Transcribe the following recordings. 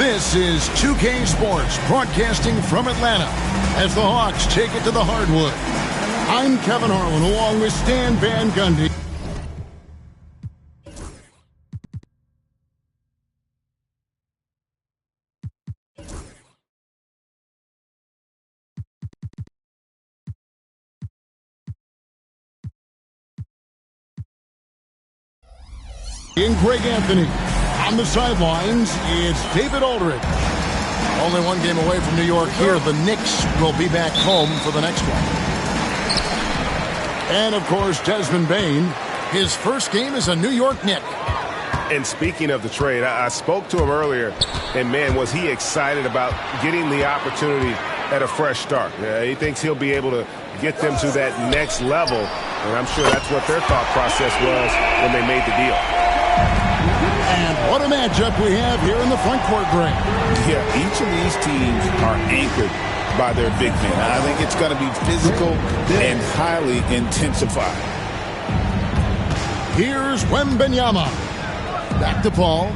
This is 2K Sports, broadcasting from Atlanta as the Hawks take it to the hardwood. I'm Kevin Harlan, along with Stan Van Gundy. In Greg Anthony. On the sidelines, it's David Aldridge. Only one game away from New York here. The Knicks will be back home for the next one. And, of course, Desmond Bane. His first game as a New York Knick. And speaking of the trade, I spoke to him earlier, and, man, was he excited about getting the opportunity at a fresh start. He thinks he'll be able to get them to that next level, and I'm sure that's what their thought process was when they made the deal. And what a matchup we have here in the front court, Greg. Yeah, each of these teams are anchored by their big men. I think it's going to be physical and highly intensified. Here's Wembanyama. Back to Paul.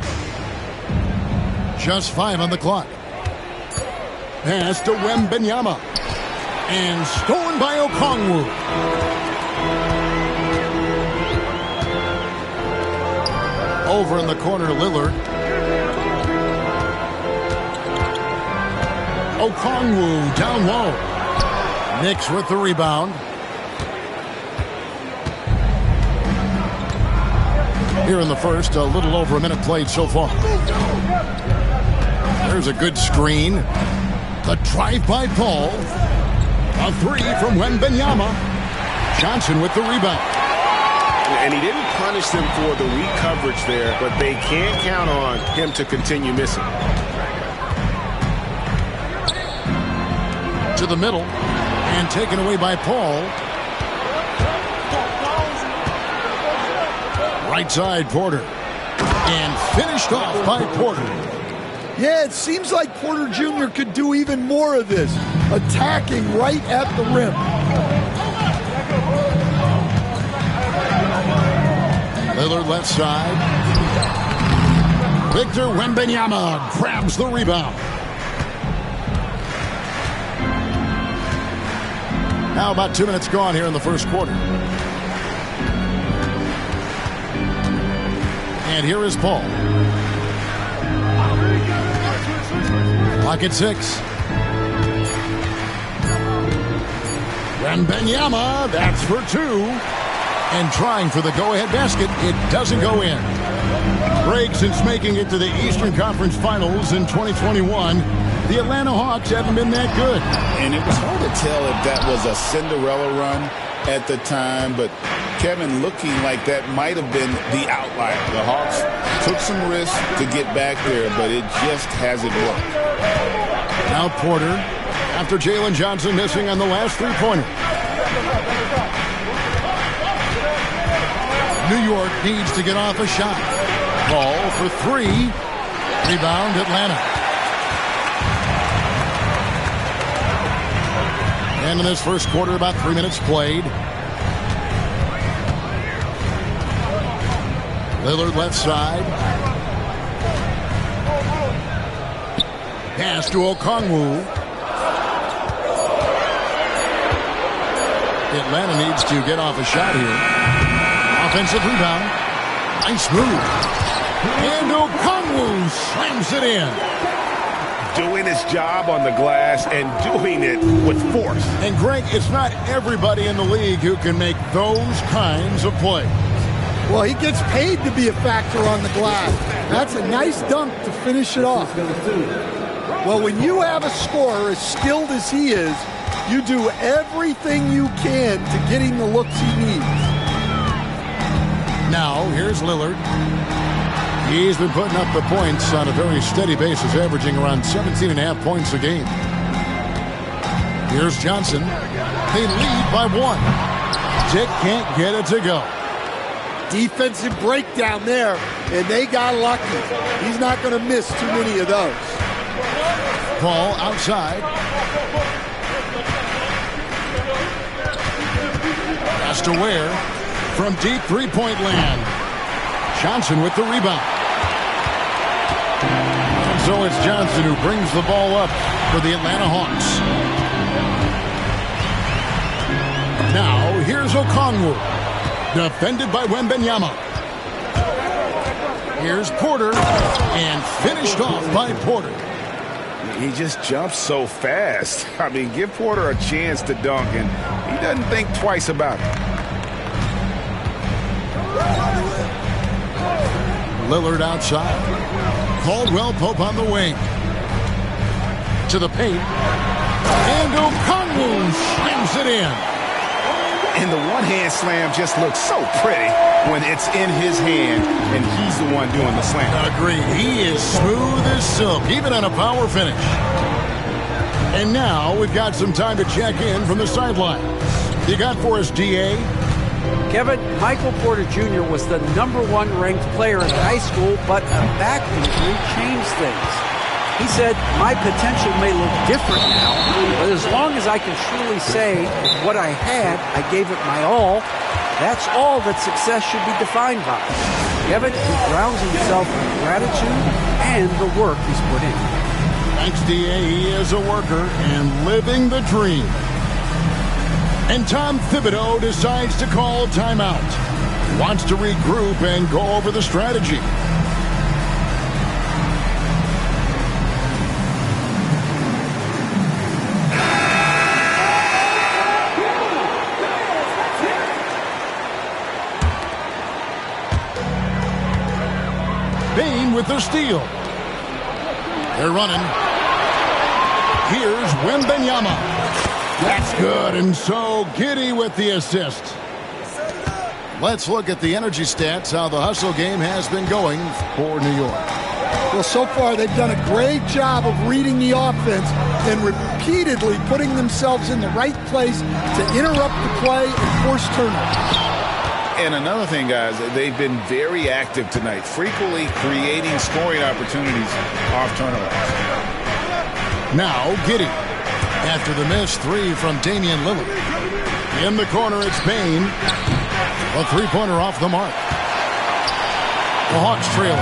Just 5 on the clock. Pass to Wembanyama. And stolen by Okongwu. Over in the corner, Lillard. Okongwu down low. Knicks with the rebound. Here in the first, a little over a minute played so far. There's a good screen. The drive by Paul. A three from Wembanyama. Johnson with the rebound. And he didn't punish them for the weak coverage there, but they can't count on him to continue missing. To the middle, and taken away by Paul. Right side, Porter. And finished off by Porter. Yeah, it seems like Porter Jr. could do even more of this, attacking right at the rim. Lillard left side. Victor Wembanyama grabs the rebound. Now about 2 minutes gone here in the first quarter. And here is Paul. Clock at 6. Wembanyama, that's for 2. And trying for the go-ahead basket, it doesn't go in. Greg, since making it to the Eastern Conference Finals in 2021, the Atlanta Hawks haven't been that good. And it was hard to tell if that was a Cinderella run at the time, but Kevin, looking like that might have been the outlier. The Hawks took some risks to get back there, but it just hasn't worked. Now Porter, after Jalen Johnson missing on the last three-pointer. New York needs to get off a shot. Ball for 3. Rebound, Atlanta. And in this first quarter, about 3 minutes played. Lillard left side. Pass to Okongwu. Atlanta needs to get off a shot here. Offensive rebound. Nice move. And Okongwu slams it in. Doing his job on the glass and doing it with force. And Greg, it's not everybody in the league who can make those kinds of plays. Well, he gets paid to be a factor on the glass. That's a nice dunk to finish it off. Well, when you have a scorer as skilled as he is, you do everything you can to get him the looks he needs. Now, here's Lillard. He's been putting up the points on a very steady basis, averaging around 17.5 points a game. Here's Johnson. They lead by 1. Dick can't get it to go. Defensive breakdown there, and they got lucky. He's not going to miss too many of those. Paul outside. Pass to Ware from deep three-point land. Johnson with the rebound. So it's Johnson who brings the ball up for the Atlanta Hawks. Now, here's Okongwu. Defended by Wembanyama. Here's Porter. And finished off by Porter. He just jumps so fast. I mean, give Porter a chance to dunk, and he doesn't think twice about it. Lillard outside. Caldwell-Pope on the wing. To the paint. And Okongwu slams it in. And the one-hand slam just looks so pretty when it's in his hand and he's the one doing the slam. Agreed. He is smooth as silk, even on a power finish. And now we've got some time to check in from the sideline. You got for us, D.A.? Kevin, Michael Porter Jr. was the #1 ranked player in high school, but a back injury changed things. He said, my potential may look different now, but as long as I can truly say what I had, I gave it my all, that's all that success should be defined by. Kevin, he grounds himself in gratitude and the work he's put in. Thanks, D.A. He is a worker and living the dream. And Tom Thibodeau decides to call timeout. Wants to regroup and go over the strategy. Bain with the steal. They're running. Here's Wembanyama. That's good, and so Giddey with the assist. Let's look at the energy stats, how the hustle game has been going for New York. Well, so far they've done a great job of reading the offense and repeatedly putting themselves in the right place to interrupt the play and force turnovers. And another thing, guys, they've been very active tonight, frequently creating scoring opportunities off turnovers. Now Giddey. After the missed three from Damian Lillard. In the corner, it's Bain. A three-pointer off the mark. The Hawks trailing.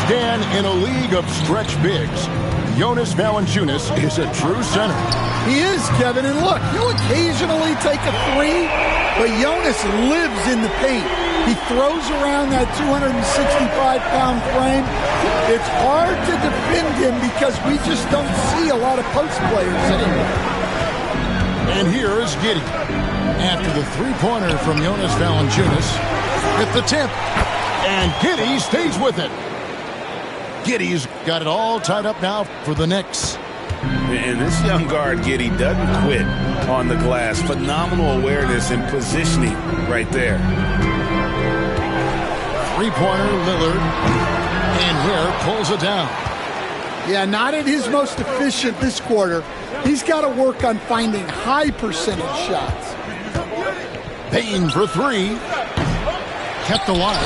Stan, in a league of stretch bigs, Jonas Valanciunas is a true center. He is, Kevin. And look, he'll occasionally take a three, but Jonas lives in the paint. He throws around that 265-pound frame. It's hard to defend him because we just don't see a lot of post players anymore. And here is Giddey. After the three-pointer from Jonas Valanciunas, at the tip. And Giddey stays with it. Giddey's got it all tied up now for the Knicks. And this young guard, Giddey, doesn't quit on the glass. Phenomenal awareness and positioning right there. Three-pointer, Lillard. And here pulls it down. Yeah, not at his most efficient this quarter. He's got to work on finding high percentage shots. Bain for three. Kept alive.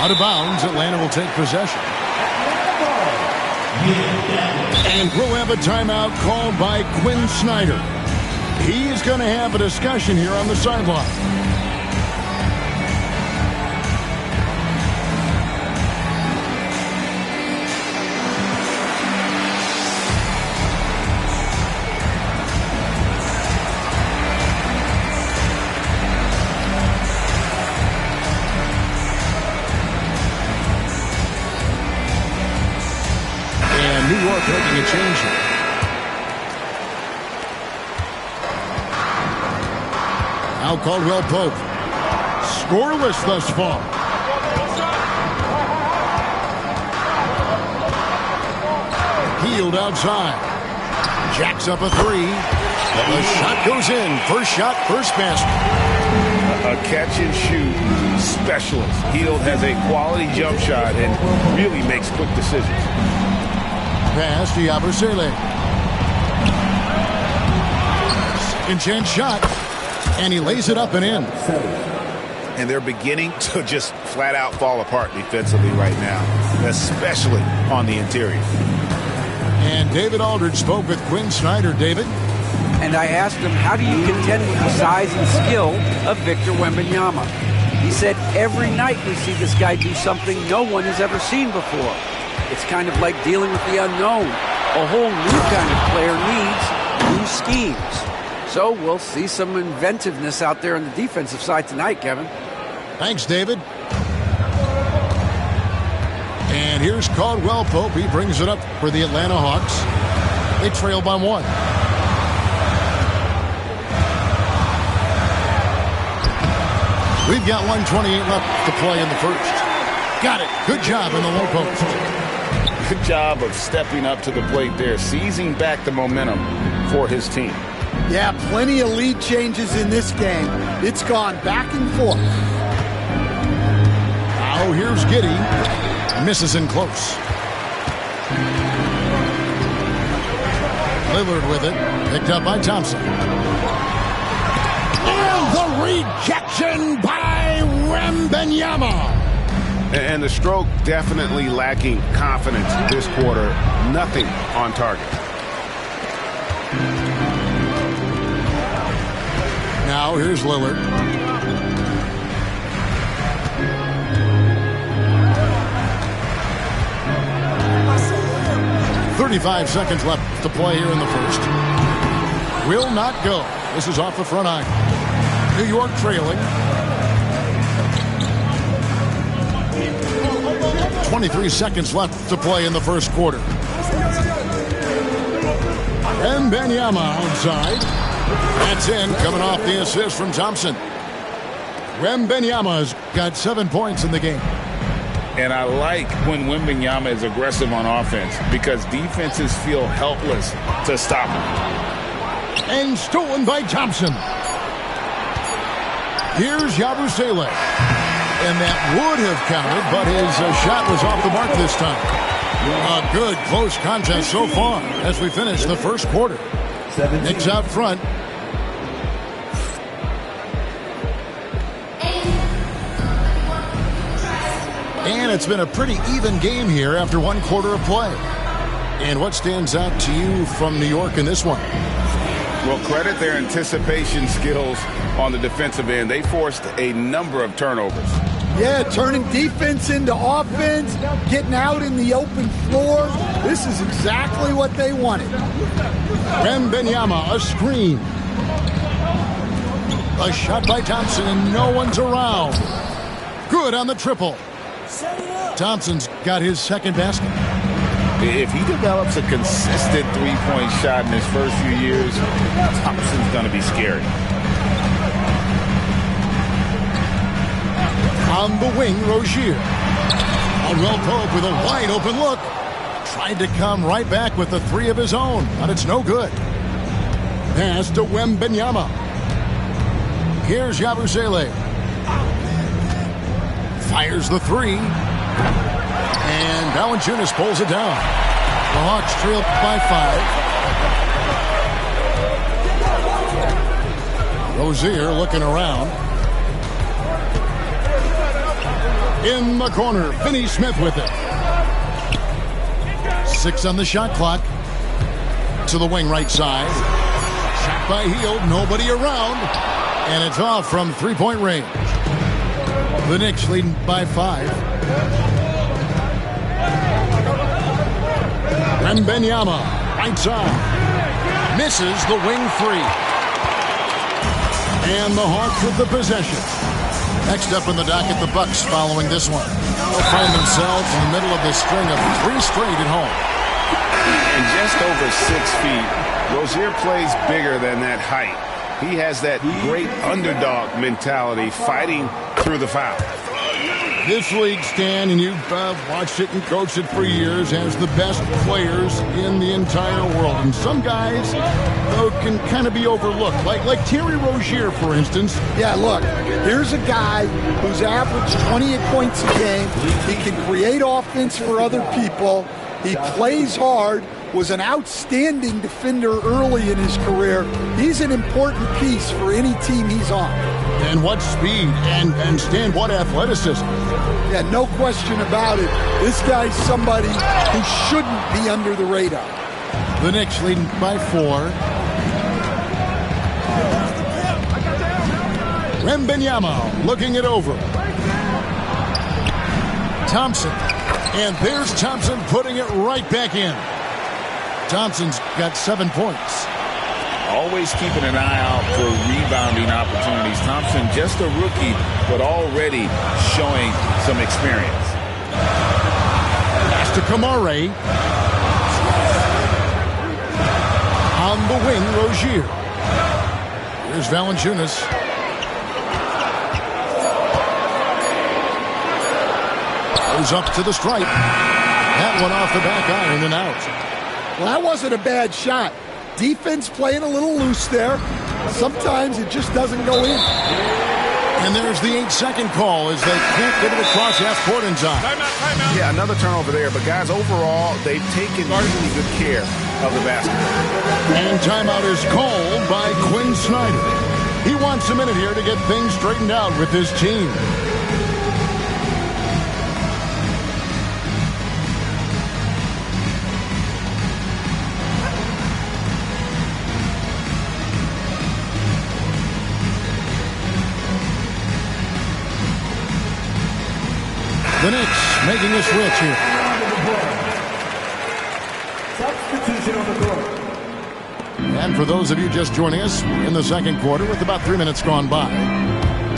Out of bounds, Atlanta will take possession. And we'll have a timeout called by Quinn Snyder. He's going to have a discussion here on the sideline. New York making a change here. Now Caldwell-Pope. Scoreless thus far. Healed outside. Jacks up a three. The shot goes in. First shot, first basket. A catch-and-shoot specialist. Hield has a quality jump shot and really makes quick decisions. Pass to Yabusele. Second chance shot. And he lays it up and in. And they're beginning to just flat out fall apart defensively right now, especially on the interior. And David Aldridge spoke with Quinn Snyder. David? And I asked him, how do you contend with the size and skill of Victor Wembanyama? He said, every night we see this guy do something no one has ever seen before. It's kind of like dealing with the unknown. A whole new kind of player needs new schemes. So we'll see some inventiveness out there on the defensive side tonight, Kevin. Thanks, David. And here's Caldwell Pope. He brings it up for the Atlanta Hawks. They trail by 1. We've got 1:28 left to play in the first. Got it. Good job in the low post. Good job of stepping up to the plate there, seizing back the momentum for his team. Yeah, plenty of lead changes in this game. It's gone back and forth. Now here's Giddey. Misses in close. Lillard with it. Picked up by Thompson. And the rejection by Wembanyama. And the stroke definitely lacking confidence this quarter. Nothing on target. Now here's Lillard. .35 seconds left to play here in the first. Will not go. This is off the front iron. New York trailing. 23 seconds left to play in the first quarter. Wembanyama outside. That's in, coming off the assist from Thompson. Wembanyama's got 7 points in the game. And I like when Wembanyama is aggressive on offense because defenses feel helpless to stop him. And stolen by Thompson. Here's Yabusele. And that would have counted, but his shot was off the mark this time. A good close contest so far as we finish the first quarter. Knicks out front. And it's been a pretty even game here after 1 quarter of play. And what stands out to you from New York in this one? Well, credit their anticipation skills on the defensive end. They forced a number of turnovers. Yeah, turning defense into offense, getting out in the open floor. This is exactly what they wanted. Wembanyama, a screen. A shot by Thompson, and no one's around. Good on the triple. Thompson's got his second basket. If he develops a consistent three-point shot in his first few years, Thompson's going to be scary. On the wing, Rozier. Caldwell Pope with a wide open look. Tried to come right back with the 3 of his own, but it's no good. Pass to Wembanyama. Here's Yabusele. Fires the 3. And Valanciunas pulls it down. The Hawks trail by 5. Rozier looking around. In the corner, Finney Smith with it. 6 on the shot clock. To the wing right side. Shot by Hield, nobody around. And it's off from 3-point range. The Knicks leading by 5. Wembanyama, right side. Misses the wing 3. And the Hawks with the possession. Next up in the docket, the Bucks following this one. They'll find themselves in the middle of this string of 3 straight at home. And just over 6 feet, Rozier plays bigger than that height. He has that great underdog mentality, fighting through the foul. This league, Stan, and you've watched it and coached it for years, has the best players in the entire world. And some guys, though, can kind of be overlooked. Like Terry Rozier, for instance. Yeah, look, here's a guy who's averaged 28 points a game. He can create offense for other people. He plays hard, was an outstanding defender early in his career. He's an important piece for any team he's on. And what speed, and Stan, what athleticism. Yeah, no question about it. This guy's somebody who shouldn't be under the radar. The Knicks leading by 4. Wembanyama looking it over. Thompson And there's Thompson putting it right back in. Thompson's got 7 points. Always keeping an eye out for rebounding opportunities. Thompson, just a rookie, but already showing some experience. Pass to Kamare. On the wing, Rozier. Here's Valanciunas. Goes up to the stripe. That one off the back iron and out. Well, that wasn't a bad shot. Defense playing a little loose there. Sometimes it just doesn't go in. And there's the 8-second call as they can't get it across half court in time. Timeout. Yeah, another turnover there. But, guys, overall, they've taken really good care of the basketball. And timeout is called by Quinn Snyder. He wants a minute here to get things straightened out with his team. The Knicks making a switch here. Substitution on the court. And for those of you just joining us, in the second quarter with about 3 minutes gone by.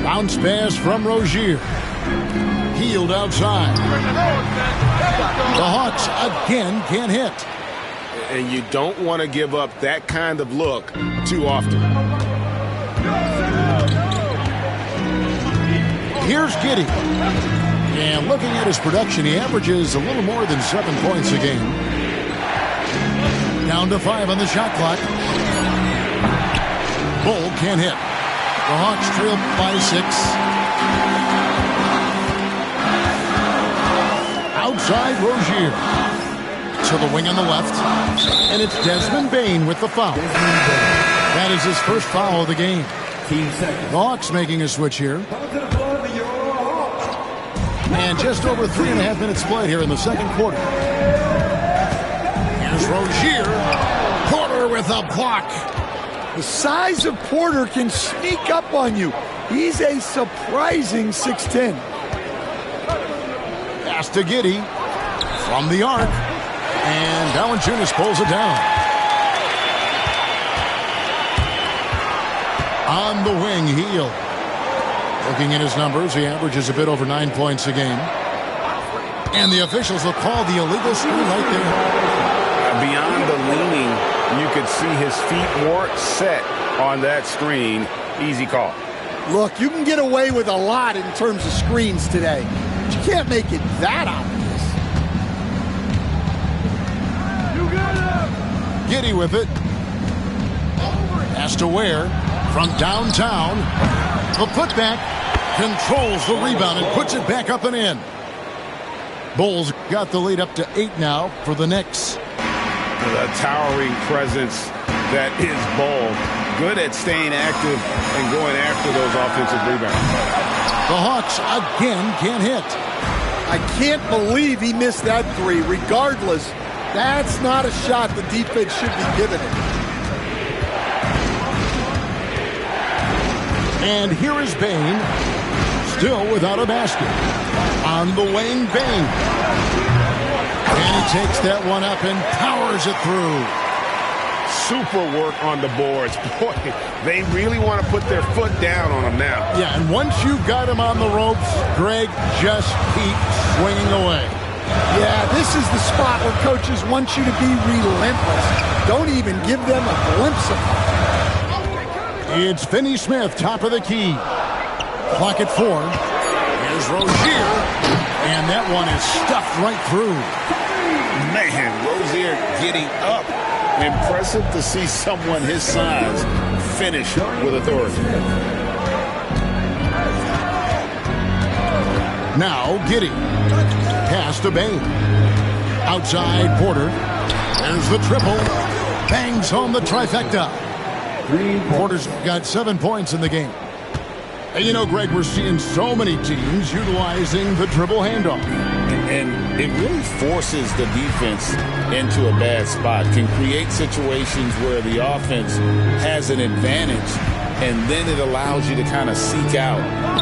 Bounce pass from Rozier. Healed outside. The Hawks again can't hit. And you don't want to give up that kind of look too often. Here's Giddey. And looking at his production, he averages a little more than 7 points a game. Down to 5 on the shot clock. Bull can't hit. The Hawks trail by 6. Outside Rozier. To the wing on the left. And it's Desmond Bane with the foul. That is his first foul of the game. The Hawks making a switch here. And just over 3.5 minutes played here in the second quarter. Here's Rozier. Porter with a block. The size of Porter can sneak up on you. He's a surprising 6'10". Pass to Giddey from the arc. And Valanciunas pulls it down. On the wing, Heel. Looking at his numbers, he averages a bit over 9 points a game. And the officials will call the illegal screen right there. Beyond the leaning, you could see his feet weren't set on that screen. Easy call. Look, you can get away with a lot in terms of screens today. But you can't make it that obvious. Giddey with it. Has to Ware from downtown. The putback controls the rebound and puts it back up and in. Bulls got the lead up to 8 now for the Knicks. The towering presence that is Bull. Good at staying active and going after those offensive rebounds. The Hawks again can't hit. I can't believe he missed that 3. Regardless, that's not a shot the defense should be giving it. And here is Bane, still without a basket. On the wing, Bane. And he takes that one up and powers it through. Super work on the boards. Boy, they really want to put their foot down on him now. Yeah, and once you've got him on the ropes, Greg, just keep swinging away. Yeah, this is the spot where coaches want you to be relentless. Don't even give them a glimpse of it. It's Finney Smith, top of the key. Clock at 4. Here's Rozier. And that one is stuffed right through. Man, Rozier getting up. Impressive to see someone his size finish with authority. Now Giddey. Pass to Bane. Outside Porter. There's the triple. Bangs home the trifecta. Porter's got 7 points in the game. And you know, Greg, we're seeing so many teams utilizing the dribble handoff. And it really forces the defense into a bad spot. Can create situations where the offense has an advantage, and then it allows you to kind of seek out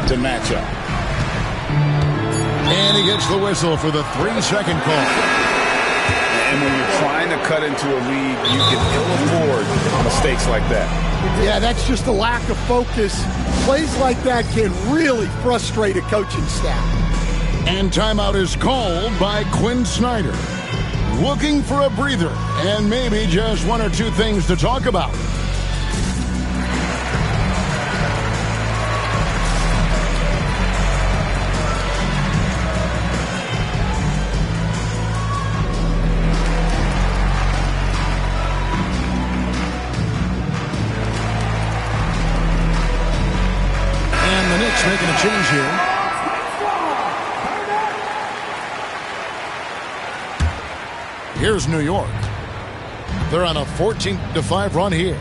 the matchup. And he gets the whistle for the 3-second call. And when you're trying to cut into a lead, you can ill afford mistakes like that. Yeah, that's just a lack of focus. Plays like that can really frustrate a coaching staff. And timeout is called by Quinn Snyder. Looking for a breather and maybe just one or two things to talk about. And the Knicks making a change here. Here's New York. They're on a 14-5 run here.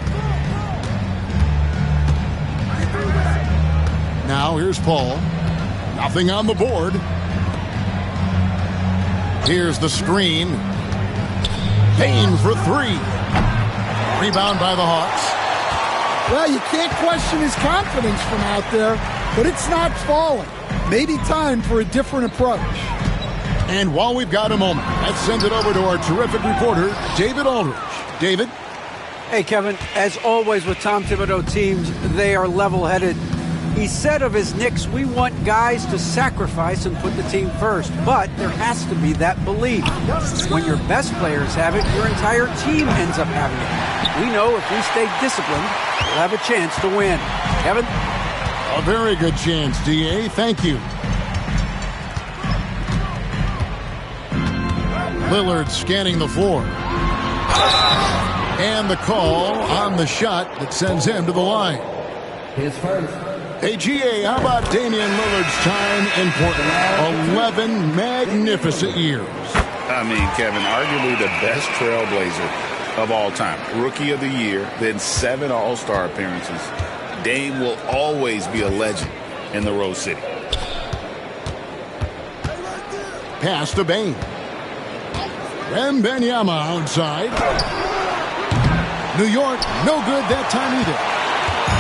Now here's Paul. Nothing on the board. Here's the screen. Payne for 3. Rebound by the Hawks. Well, you can't question his confidence from out there, but it's not falling. Maybe time for a different approach. And while we've got a moment, let's send it over to our terrific reporter, David Aldridge. David? Hey, Kevin, as always with Tom Thibodeau teams, they are level-headed. He said of his Knicks, we want guys to sacrifice and put the team first, but there has to be that belief. When your best players have it, your entire team ends up having it. We know if we stay disciplined, we'll have a chance to win. Kevin? A very good chance, D.A. Thank you. Lillard scanning the floor. And the call on the shot that sends him to the line. His first. Hey, G.A., how about Damian Lillard's time in Portland? 11 magnificent years. I mean, Kevin, arguably the best trailblazer of all time. Rookie of the year, then 7 All-Star appearances. Dame will always be a legend in the Rose City. Pass to Bane. Benvenuti outside. New York, no good that time either.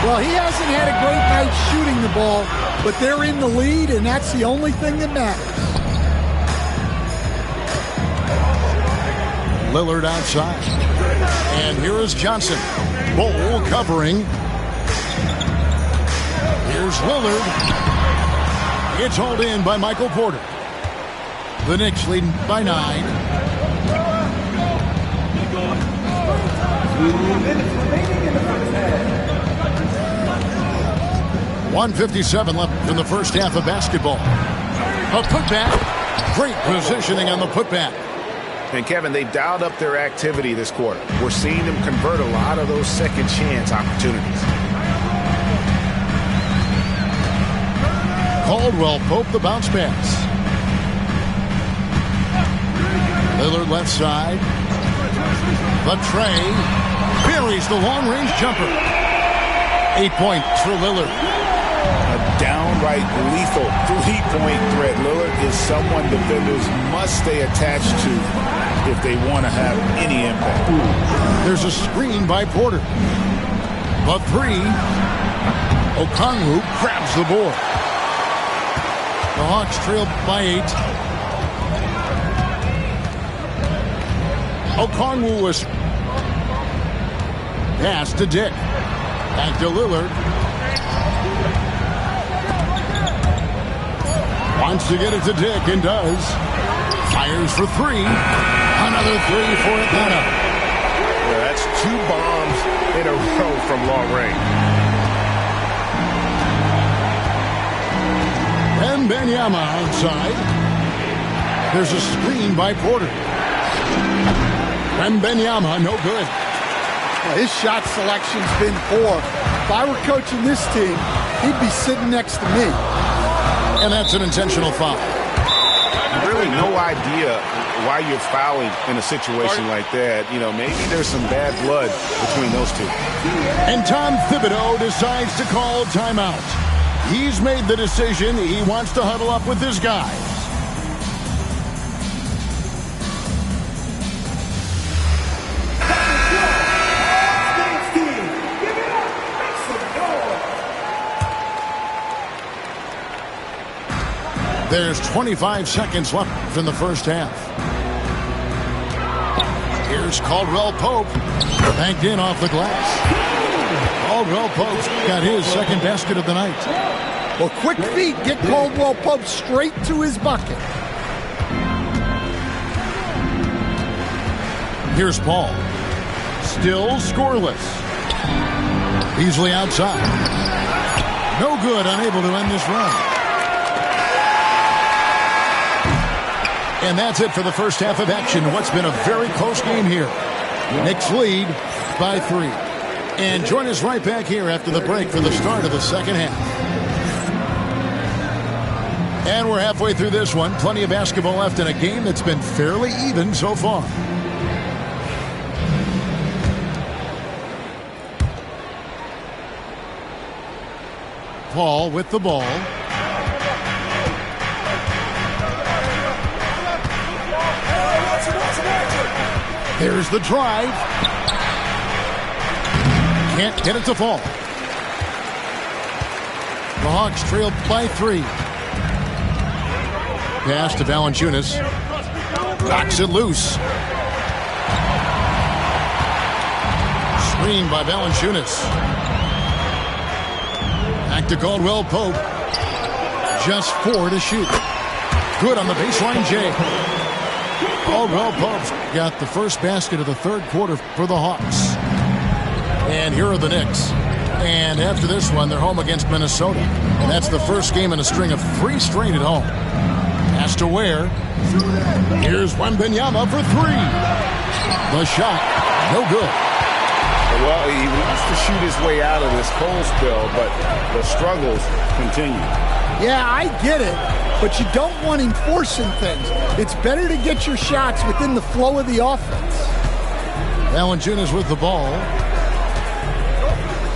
Well, he hasn't had a great night shooting the ball, but they're in the lead, and that's the only thing that matters. Lillard outside. And here is Johnson. Bol covering. Here's Lillard. It's hauled in by Michael Porter. The Knicks leading by 9. 1:57 left in the first half of basketball. A putback. Great positioning on the putback. And Kevin, they dialed up their activity this quarter. We're seeing them convert a lot of those second chance opportunities. Caldwell Pope the bounce pass. Lillard left side. The tray. Buries the long-range jumper. 8 points for Lillard. A downright lethal three-point threat. Lillard is someone defenders must stay attached to if they want to have any impact. There's a screen by Porter. The 3. Okongwu grabs the board. The Hawks trail by 8. Okongwu was pass to Dick. Back to Lillard. Wants to get it to Dick and does. Fires for 3. Another 3 for Atlanta. Yeah, that's 2 bombs in a row from long range. Benvenuti outside. There's a screen by Porter. Benvenuti, no good. Well, his shot selection's been poor. If I were coaching this team, he'd be sitting next to me. And that's an intentional foul. Really no idea why you're fouling in a situation like that. You know, maybe there's some bad blood between those two. And Tom Thibodeau decides to call timeout. He's made the decision. He wants to huddle up with his guys. There's 25 seconds left in the first half. Here's Caldwell Pope. Banked in off the glass. Caldwell Pope's got his second basket of the night. Well, quick feet get Caldwell Pope straight to his bucket. Here's Paul. Still scoreless. Beasley outside. No good, unable to end this run. And that's it for the first half of action. What's been a very close game here. Knicks lead by 3. And join us right back here after the break for the start of the second half. And we're halfway through this one. Plenty of basketball left in a game that's been fairly even so far. Paul with the ball. There's the drive. Can't get it to fall. The Hawks trailed by 3. Pass to Valanciunas. Knocks it loose. Screen by Valanciunas. Back to Caldwell Pope. Just 4 to shoot. Good on the baseline, Jay. Caldwell Pope's got the first basket of the third quarter for the Hawks. And here are the Knicks. And after this one, they're home against Minnesota. And that's the first game in a string of 3 straight at home. Pass to Ware. Here's Wembanyama for 3. The shot, no good. Well, he wants to shoot his way out of this cold spell, but the struggles continue. Yeah, I get it, but you don't want him forcing things. It's better to get your shots within the flow of the offense. Valanciunas with the ball.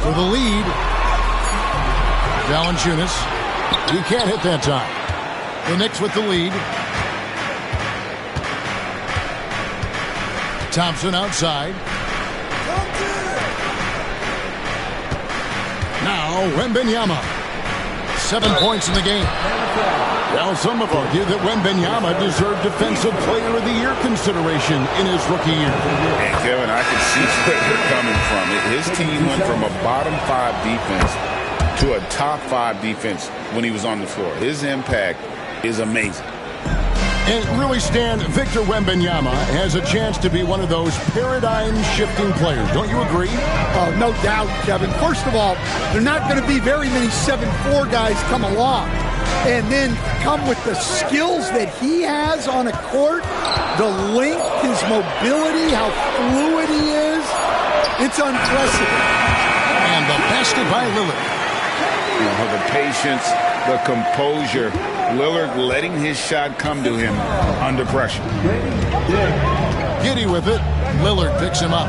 For the lead. Valanciunas. He can't hit that time. The Knicks with the lead. Thompson outside. Now Wembanyama. 7 points in the game. Well, some have argued that Wembanyama deserved Defensive Player of the Year consideration in his rookie year. And Kevin, I can see where you're coming from. His team went from a bottom 5 defense to a top 5 defense when he was on the floor. His impact is amazing. And really, Stan, Victor Wembanyama has a chance to be one of those paradigm-shifting players. Don't you agree? Oh, no doubt, Kevin. First of all, there are not going to be very many 7'4" guys come along. And then come with the skills that he has on a court, the length, his mobility, how fluid he is. It's unprecedented. And the basket by Lillard. You know, the patience, the composure, Lillard letting his shot come to him under pressure. Giddy with it. Lillard picks him up.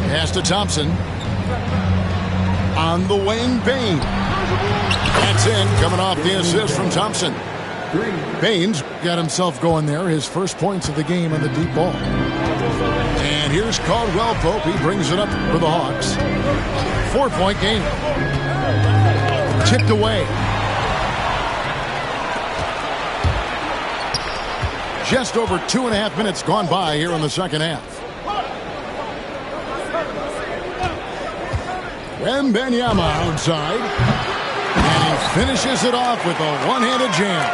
Pass to Thompson. On the wing, Bain. That's in, coming off the assist from Thompson. Bain's got himself going there. His first points of the game on the deep ball. And here's Caldwell Pope. He brings it up for the Hawks. 4-point game. Tipped away. Just over 2.5 minutes gone by here in the second half. Wembanyama outside. And he finishes it off with a one-handed jam.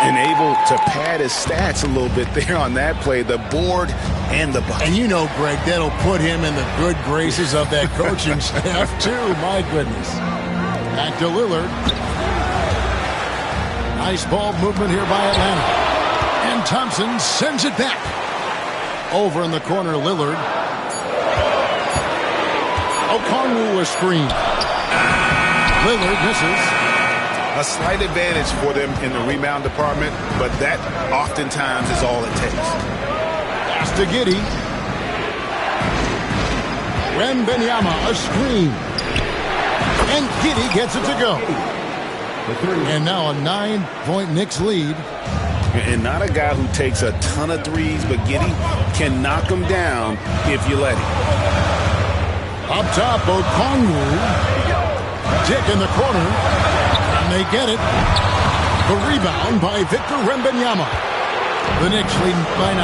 And able to pad his stats a little bit there on that play, the board and the bucket. And you know, Greg, that'll put him in the good graces of that coaching staff, too. My goodness. Back to Lillard. Nice ball movement here by Atlanta. And Thompson sends it back. Over in the corner, Lillard. Okongwu a screen. Lillard misses. A slight advantage for them in the rebound department, but that oftentimes is all it takes. Pass to Giddey. Wembanyama a screen. And Giddey gets it to go. And now a 9-point Knicks lead. And not a guy who takes a ton of threes, but Giddey can knock them down if you let him. Up top, Okongwu. Dick in the corner. And they get it. The rebound by Victor Wembanyama. The Knicks lead by 9.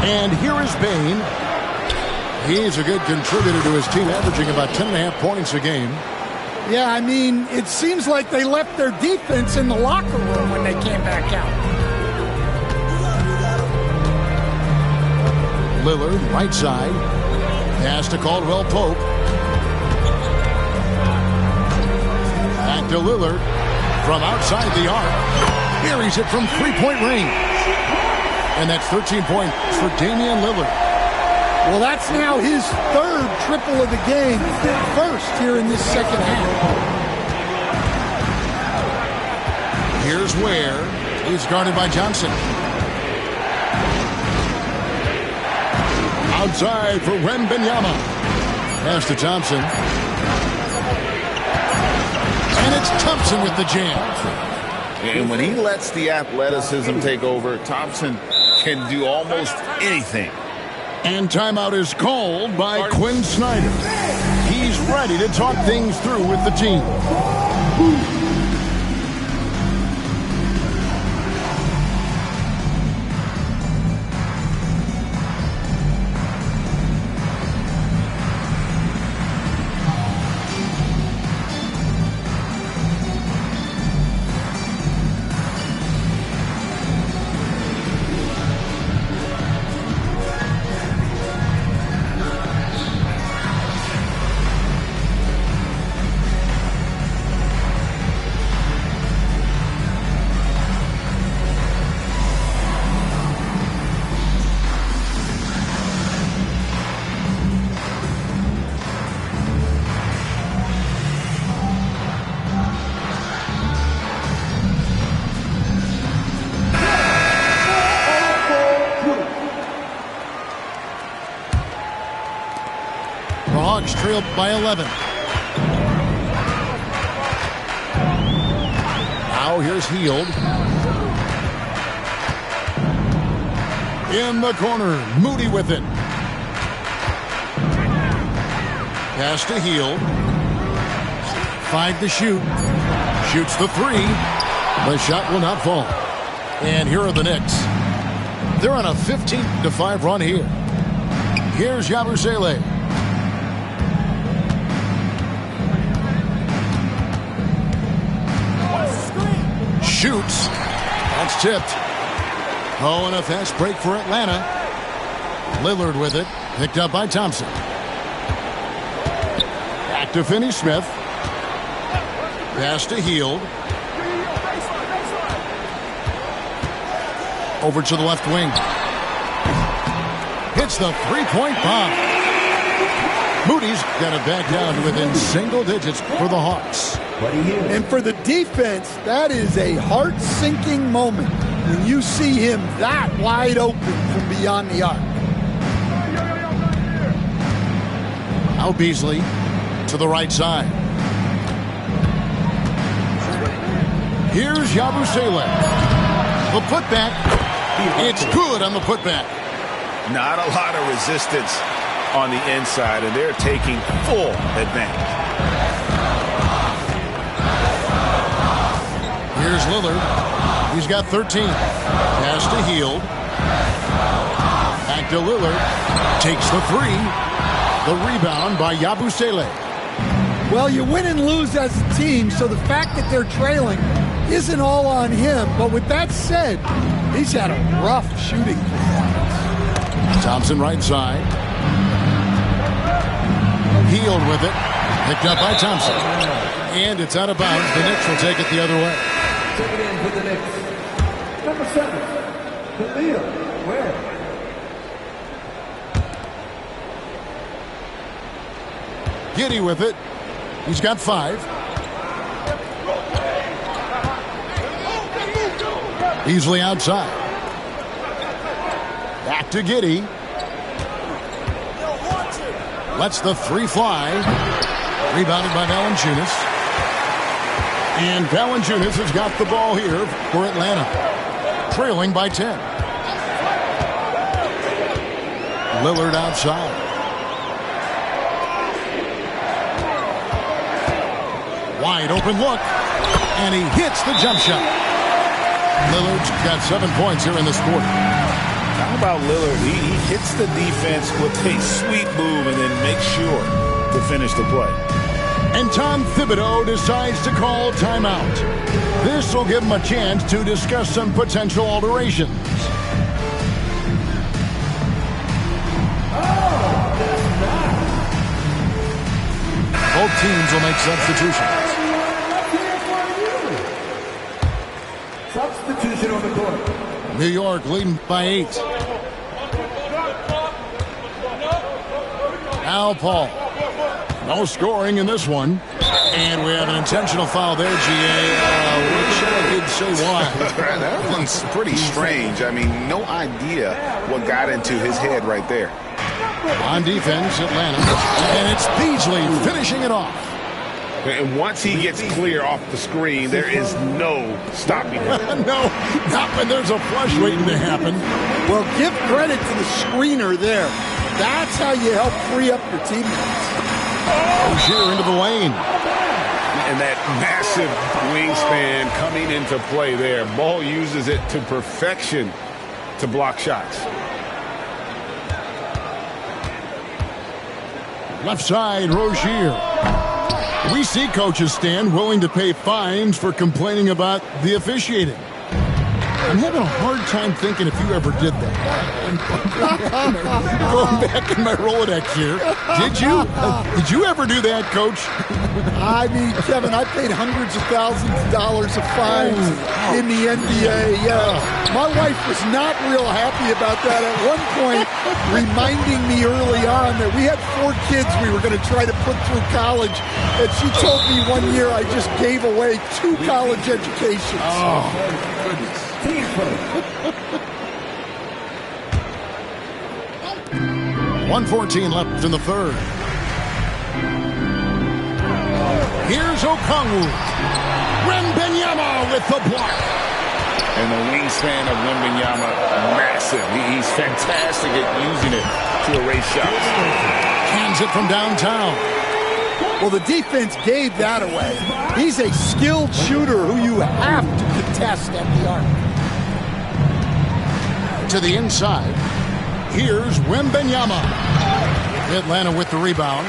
And here is Bane. He's a good contributor to his team, averaging about 10.5 points a game. Yeah, I mean, it seems like they left their defense in the locker room when they came back out. Lillard, right side. Pass to Caldwell Pope. Back to Lillard from outside the arc. Buries it from three-point range. And that's 13 points for Damian Lillard. Well, that's now his third triple of the game, first here in this second half. Here's Ware. He's guarded by Johnson. Outside for Wembanyama. Pass to Thompson. And it's Thompson with the jam. And when he lets the athleticism take over, Thompson can do almost anything. And timeout is called by Quinn Snyder. He's ready to talk things through with the team. Hawks trailed by 11. Now here's Hield. In the corner, Moody with it. Pass to Hield. 5 to shoot. Shoots the 3. The shot will not fall. And here are the Knicks. They're on a 15-5 run here. Here's Yabusele. Shoots. That's tipped. Oh, and a fast break for Atlanta. Lillard with it. Picked up by Thompson. Back to Finney-Smith. Pass to Hield. Over to the left wing. Hits the three-point bomb. Moody's got it back down to within single digits for the Hawks. And for the defense, that is a heart-sinking moment when you see him that wide open from beyond the arc. Now Beasley to the right side. Here's Yabusele. The putback. It's good on the putback. Not a lot of resistance on the inside, and they're taking full advantage. Here's Lillard. He's got 13. Pass to Hield. Back to Lillard. Takes the 3. The rebound by Yabusele. Well, you win and lose as a team, so the fact that they're trailing isn't all on him. But with that said, he's had a rough shooting performance. Thompson right side. Hield with it. Picked up by Thompson. And it's out of bounds. The Knicks will take it the other way. Check it in for the Knicks. Number 7, Italia. Where? Giddey with it. He's got 5. Beasley outside. Back to Giddey. Lets the 3 fly. Rebounded by Valanciunas. And Valanciunas has got the ball here for Atlanta. Trailing by 10. Lillard outside. Wide open look. And he hits the jump shot. Lillard's got 7 points here in this quarter. How about Lillard? He hits the defense with a sweet move and then makes sure to finish the play. And Tom Thibodeau decides to call timeout. This will give him a chance to discuss some potential alterations. Both teams will make substitutions. Substitution on the court. New York leading by 8. Al Paul. No scoring in this one. And we have an intentional foul there, G.A. Which I could say why. That one's pretty strange. I mean, no idea what got into his head right there. On defense, Atlanta. And it's Beasley finishing it off. And once he gets clear off the screen, there is no stopping him. No, not when there's a flush waiting to happen. Well, give credit to the screener there. That's how you help free up your teammates. Rozier into the lane. And that massive wingspan coming into play there. Ball uses it to perfection to block shots. Left side, Rozier. We see coaches stand willing to pay fines for complaining about the officiating. I'm having a hard time thinking if you ever did that. Going back in my Rolodex here. Did you? Did you ever do that, Coach? I mean, Kevin, I paid hundreds of thousands of dollars of fines in the NBA. My wife was not real happy about that at one point, reminding me early on that we had 4 kids we were going to try to put through college. And she told me one year I just gave away 2 college educations. Oh, goodness. 1:14 left in the third. Here's Okongwu. Wembanyama with the block. And the wingspan of Wembanyama, massive. He's fantastic at using it to erase shots. Hands it from downtown. Well, the defense gave that away. He's a skilled shooter who you have to contest at the arc. To the inside. Here's Wembanyama. Atlanta with the rebound.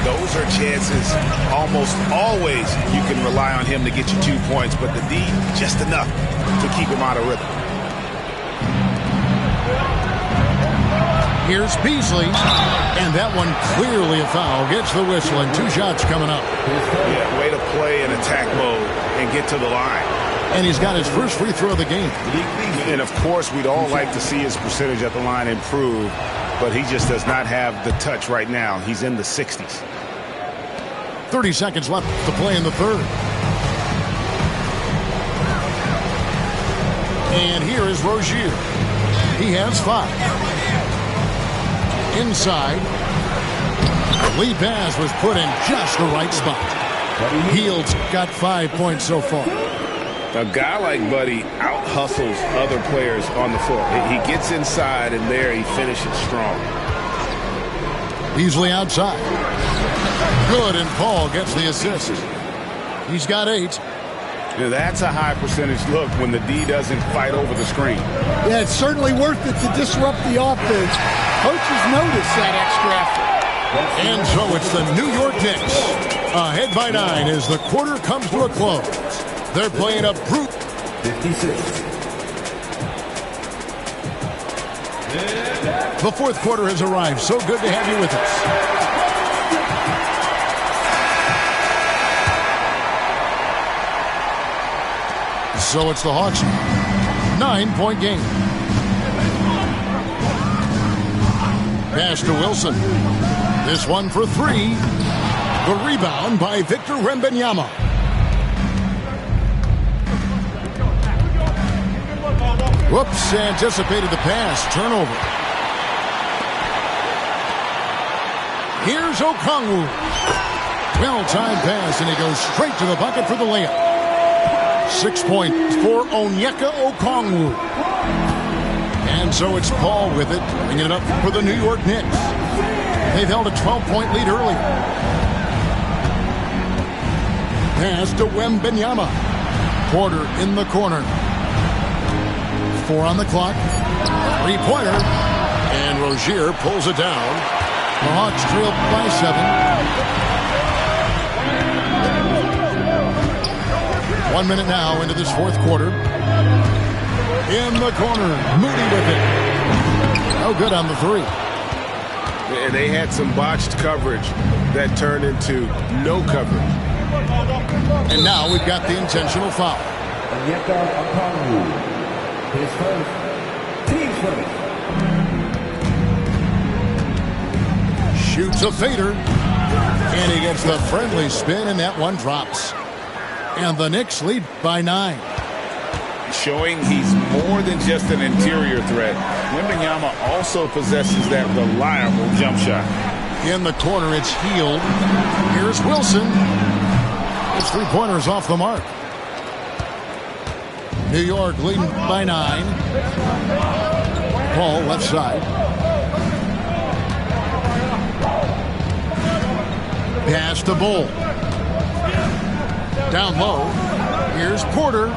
Those are chances almost always you can rely on him to get you 2 points, but the D just enough to keep him out of rhythm. Here's Beasley. And that one clearly a foul. Gets the whistle and 2 shots coming up. Yeah, way to play in attack mode and get to the line. And he's got his first free throw of the game. And, of course, we'd all like to see his percentage at the line improve, but he just does not have the touch right now. He's in the 60s. 30 seconds left to play in the third. And here is Rozier. He has 5. Inside. Lead pass was put in just the right spot. Hield's got 5 points so far. A guy like Buddy out-hustles other players on the floor. He gets inside, and there he finishes strong. Beasley outside. Good, and Paul gets the assist. He's got 8. Now that's a high percentage look when the D doesn't fight over the screen. Yeah, it's certainly worth it to disrupt the offense. Coaches notice that extra effort. And so it's the New York Knicks. Ahead by 9 as the quarter comes to a close. They're playing a brute. 56. The fourth quarter has arrived. So good to have you with us. So it's the Hawks' 9-point game. Pass to Wilson. This one for 3. The rebound by Victor Wembanyama. Whoops, anticipated the pass. Turnover. Here's Okongwu. Well-timed pass, and he goes straight to the bucket for the layup. 6 points for Onyeka Okongwu. And so it's Paul with it, bringing it up for the New York Knicks. They've held a 12-point lead early. Pass to Wembanyama. Porter in the corner. 4 on the clock. 3-pointer. And Rozier pulls it down. The Hawks trail by 7. 1 minute now into this fourth quarter. In the corner. Moody with it. No good on the 3. And they had some botched coverage that turned into no coverage. And now we've got the intentional foul. His first. Team's first. Shoots a fader. And he gets the friendly spin, and that one drops. And the Knicks lead by 9. Showing he's more than just an interior threat. Wembanyama also possesses that reliable jump shot. In the corner, it's Hield. Here's Wilson. His 3-pointer's off the mark. New York leading by 9. Paul left side. Pass to Bull. Down low. Here's Porter.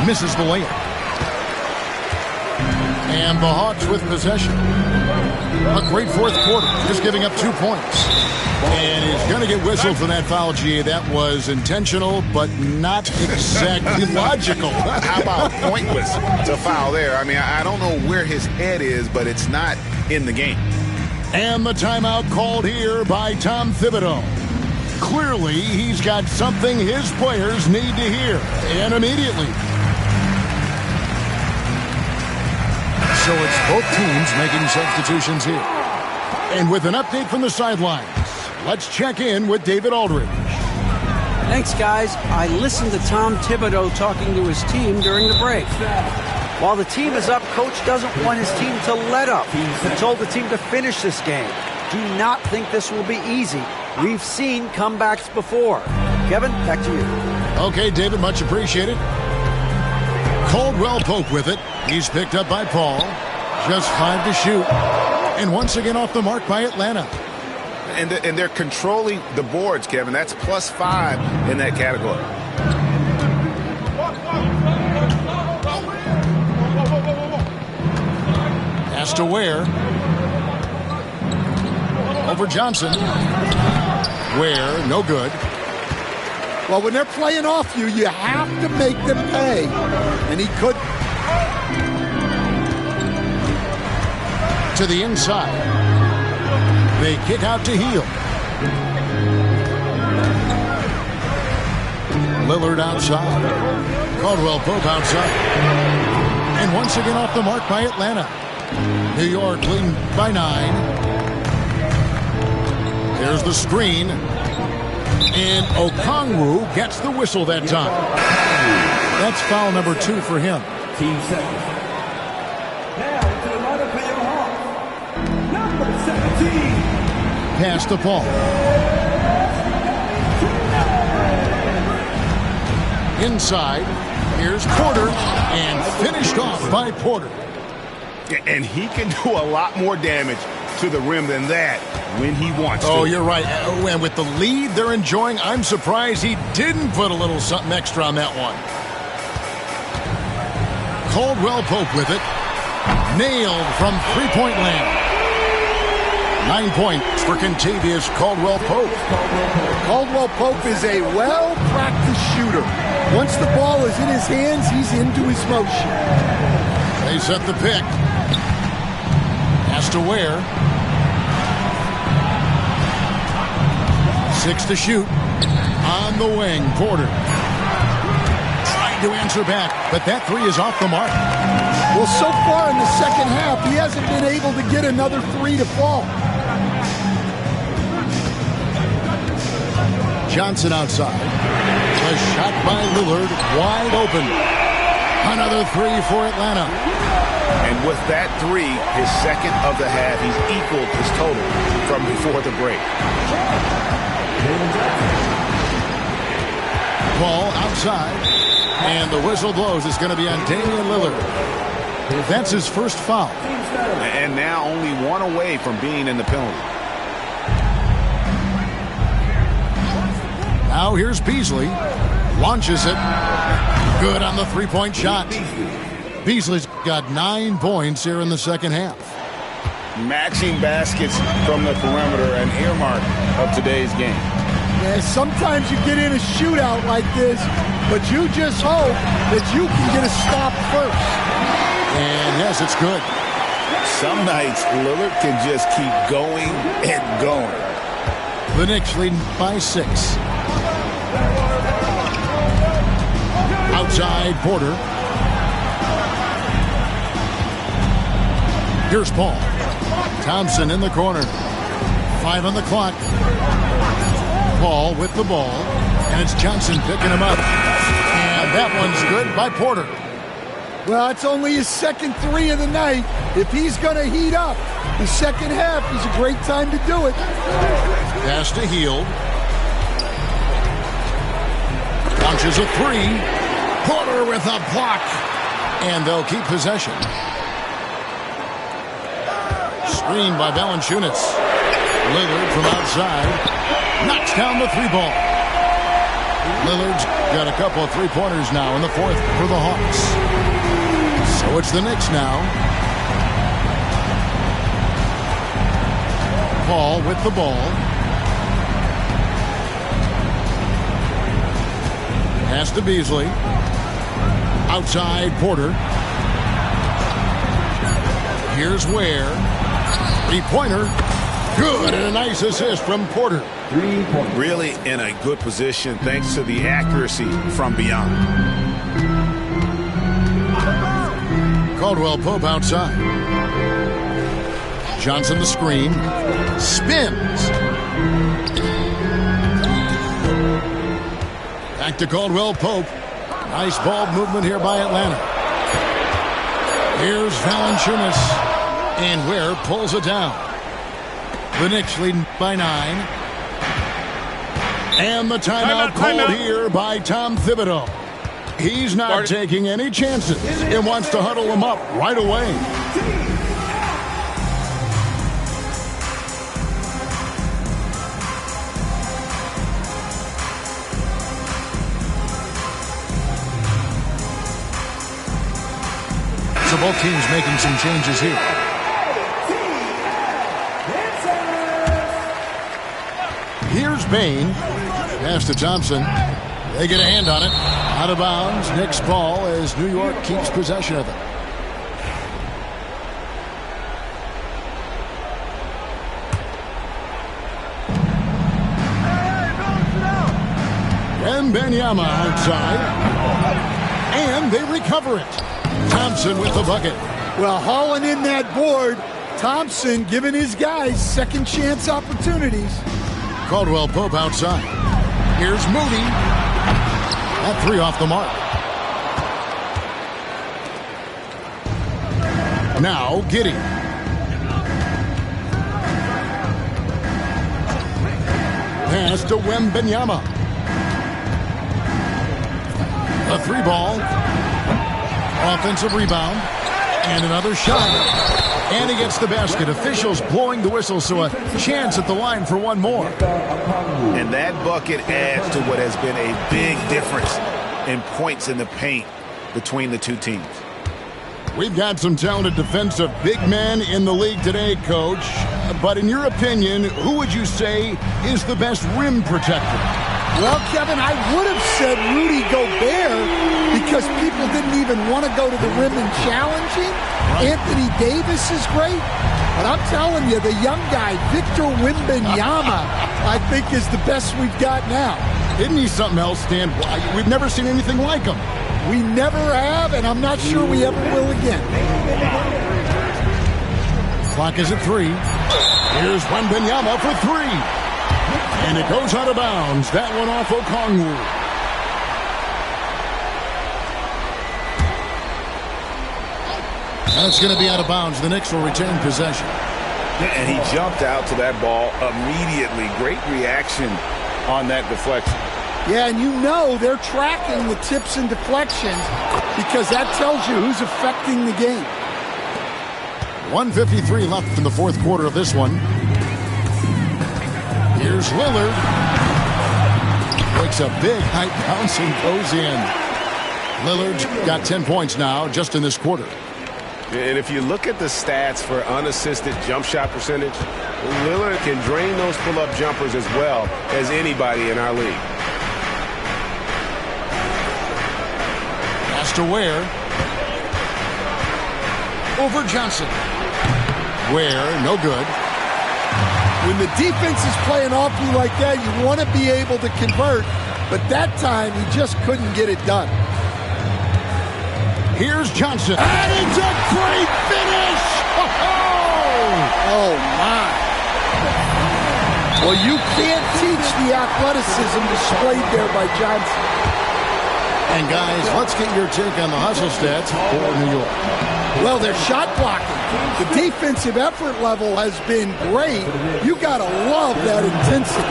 Misses the layup. And the Hawks with possession. A great fourth quarter. Just giving up 2 points. And he's going to get whistled for that foul, G. That was intentional, but not exactly logical. How about pointless to foul there? I mean, I don't know where his head is, but it's not in the game. And the timeout called here by Tom Thibodeau. Clearly, he's got something his players need to hear, and immediately. So it's both teams making substitutions here. And with an update from the sidelines, let's check in with David Aldridge. Thanks, guys. I listened to Tom Thibodeau talking to his team during the break. While the team is up, Coach doesn't want his team to let up. He told the team to finish this game. Do not think this will be easy. We've seen comebacks before. Kevin, back to you. Okay, David, much appreciated. Caldwell Pope with it. He's picked up by Paul. Just 5 to shoot. And once again off the mark by Atlanta. And they're controlling the boards, Kevin. That's +5 in that category. Pass to Ware. Over Johnson. Ware, no good. Well, when they're playing off you, you have to make them pay. And he could. To the inside. They kick out to Hield. Lillard outside. Caldwell Pope outside. And once again off the mark by Atlanta. New York leading by 9. There's the screen. And Okongwu gets the whistle that time. That's foul number 2 for him. Team seconds. Now to the lineup for your Hawks. Number 17. Pass to Paul. Inside. Here's Porter. And finished off by Porter. And he can do a lot more damage to the rim than that when he wants to. Oh, you're right. And with the lead they're enjoying, I'm surprised he didn't put a little something extra on that one. Caldwell Pope with it. Nailed from three-point land. 9 points for Kentavious Caldwell Pope. Caldwell Pope is a well-practiced shooter. Once the ball is in his hands, he's into his motion. They set the pick. Pass to Ware. 6 to shoot. On the wing, Porter. Trying to answer back, but that 3 is off the mark. Well, so far in the second half, he hasn't been able to get another 3 to fall. Johnson outside. A shot by Lillard, wide open. Another 3 for Atlanta. And with that 3, his second of the half, he's equaled his total from before the break. Ball outside. And the whistle blows. It's going to be on Damian Lillard. That's his first foul. And now only 1 away from being in the penalty. Now here's Beasley. Launches it. Good on the three-point shot. Beasley's got 9 points here in the second half. Matching baskets from the perimeter, an earmark of today's game. Yeah, sometimes you get in a shootout like this, but you just hope that you can get a stop first. And yes, it's good. Some nights, Lillard can just keep going and going. The Knicks leading by 6. Outside Porter. Here's Paul. Thompson in the corner. 5 on the clock. Paul with the ball. And it's Johnson picking him up. And that one's good by Porter. Well, it's only his second 3 of the night. If he's going to heat up, the second half is a great time to do it. Pass to Hield. Launches a 3. Porter with a block. And they'll keep possession. Screen by Valanciunas. Lillard from outside. Knocks down the 3-ball. Lillard's got a couple of 3-pointers now in the fourth for the Hawks. So it's the Knicks now. Paul with the ball. Pass to Beasley. Outside Porter. Here's Ware. 3-pointer. Good, and a nice assist from Porter. 3-point. Really in a good position thanks to the accuracy from beyond. Caldwell Pope outside. Johnson the screen. Spins. Back to Caldwell Pope. Nice ball movement here by Atlanta. Here's Valanciunas. And Ware pulls it down. The Knicks leading by 9. And the timeout called here by Tom Thibodeau. He's not taking any chances and wants to huddle them up right away. So both teams making some changes here. Here's Bain. Pass to Thompson. They get a hand on it. Out of bounds. Knicks ball as New York keeps possession of it. Benvenuti outside. And they recover it. Thompson with the bucket. Well, hauling in that board, Thompson giving his guys second chance opportunities. Caldwell Pope outside. Here's Moody. That 3 off the mark. Now Giddey. Pass to Wembanyama. A 3-ball. Offensive rebound. And another shot. And he gets the basket. Officials blowing the whistle, so a chance at the line for one more. And that bucket adds to what has been a big difference in points in the paint between the two teams. We've got some talented defensive big men in the league today, Coach. But in your opinion, who would you say is the best rim protector? Well, Kevin, I would have said Rudy Gobert because people didn't even want to go to the rim and challenge him. Right. Anthony Davis is great. But I'm telling you, the young guy, Victor Wembanyama, I think is the best we've got now. Isn't he something else, Stan? We've never seen anything like him. We never have, and I'm not sure we ever will again. Clock is at 3. Here's Wembanyama for 3. And it goes out of bounds. That one off Okongwu. And it's going to be out of bounds. The Knicks will retain possession. And he jumped out to that ball immediately. Great reaction on that deflection. Yeah, and you know they're tracking the tips and deflections because that tells you who's affecting the game. 1:53 left in the fourth quarter of this one. Here's Lillard. Breaks a big high bounce and goes in. Lillard's got 10 points now just in this quarter. And if you look at the stats for unassisted jump shot percentage, Lillard can drain those pull-up jumpers as well as anybody in our league. Pass to Ware. Over Johnson. Ware, no good. When the defense is playing off you like that, you want to be able to convert, but that time he just couldn't get it done. Here's Johnson. And it's a great finish! Oh, my. Well, you can't teach the athleticism displayed there by Johnson. And, guys, let's get your take on the hustle stats for New York. Well, they're shot blocking. The defensive effort level has been great. You got to love that intensity.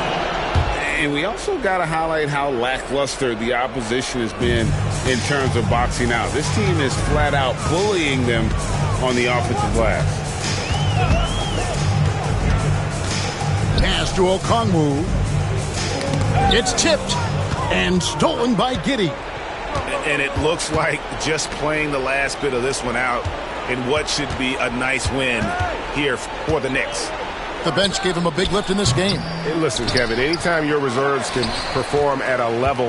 And we also got to highlight how lackluster the opposition has been in terms of boxing out. This team is flat out bullying them on the offensive glass. Pass to Okongwu. It's tipped and stolen by Giddey. And it looks like just playing the last bit of this one out in what should be a nice win here for the Knicks. The bench gave him a big lift in this game. Hey, listen, Kevin, anytime your reserves can perform at a level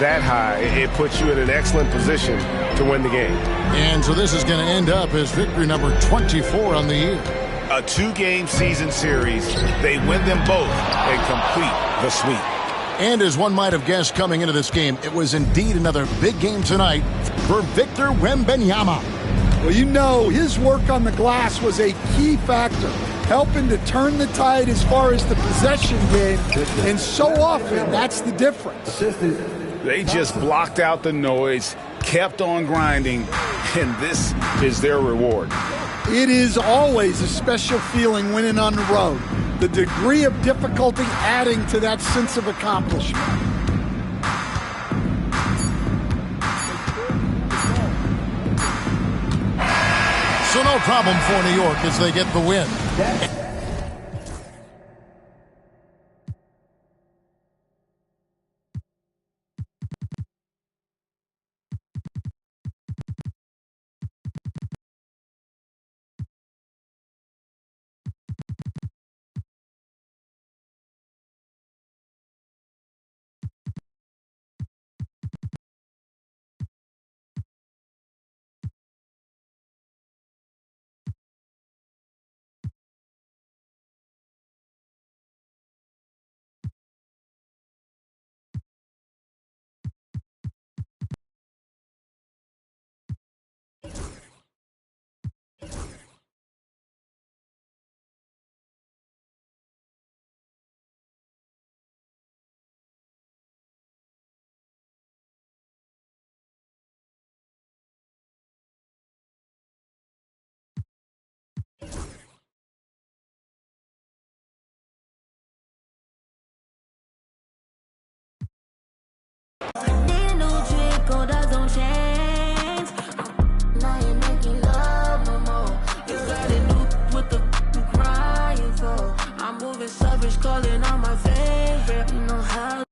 that high, it puts you in an excellent position to win the game. And so this is going to end up as victory number 24 on the year. A 2-game season series. They win them both and complete the sweep. And as one might have guessed coming into this game, it was indeed another big game tonight for Victor Wembanyama. Well, you know, his work on the glass was a key factor, helping to turn the tide as far as the possession game, and so often that's the difference. They just blocked out the noise, kept on grinding, and this is their reward. It is always a special feeling winning on the road. The degree of difficulty adding to that sense of accomplishment. So no problem for New York as they get the win. Calling on my favorite, you know how